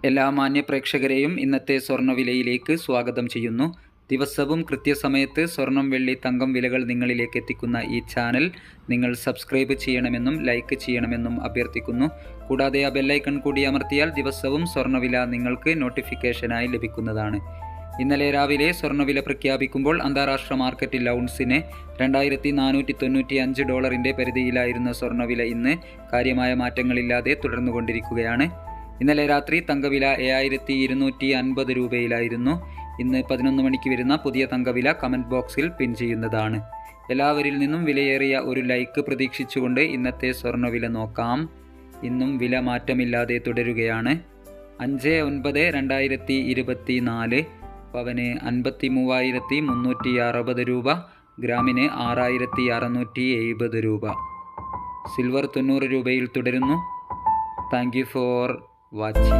എല്ലാ മാന്യ പ്രേക്ഷകരെയും ഇന്നത്തെ സ്വർണ്ണവിലയിലേക്ക് സ്വാഗതം ചെയ്യുന്നു. ദിവസവും കൃത്യസമയത്ത് സ്വർണം, വെള്ളി, തങ്കം വിലകൾ നിങ്ങളിലേക്ക് എത്തിക്കുന്ന ഈ ചാനൽ നിങ്ങൾ സബ്സ്ക്രൈബ് ചെയ്യണമെന്നും ലൈക്ക് ചെയ്യണമെന്നും അഭ്യർത്ഥിക്കുന്നു. കൂടാതെ ആ ബെല്ലൈക്കൺ കൂടി അമർത്തിയാൽ ദിവസവും സ്വർണ്ണവില നിങ്ങൾക്ക് നോട്ടിഫിക്കേഷനായി ലഭിക്കുന്നതാണ്. ഇന്നലെ രാവിലെ സ്വർണ്ണവില പ്രഖ്യാപിക്കുമ്പോൾ അന്താരാഷ്ട്ര മാർക്കറ്റിൽ ഔൺസിന് $2495 പരിധിയിലായിരുന്ന സ്വർണ്ണവില ഇന്ന് കാര്യമായ മാറ്റങ്ങളില്ലാതെ തുടർന്നുകൊണ്ടിരിക്കുകയാണ്. ഇന്നലെ രാത്രി തങ്കവില 7250 രൂപയിലായിരുന്നു. ഇന്ന് 11 മണിക്ക് വരുന്ന പുതിയ തങ്കവില കമൻറ്റ് ബോക്സിൽ പിൻ ചെയ്യുന്നതാണ്. എല്ലാവരിൽ നിന്നും വിലയേറിയ ഒരു ലൈക്ക് പ്രതീക്ഷിച്ചുകൊണ്ട് ഇന്നത്തെ സ്വർണ്ണവില നോക്കാം. ഇന്നും വില മാറ്റമില്ലാതെ തുടരുകയാണ്. 5/9/2024 പവന് 53,360 രൂപ, ഗ്രാമിന് 6,670 രൂപ. സിൽവർ 90 രൂപയിൽ തുടരുന്നു. Thank you for watching.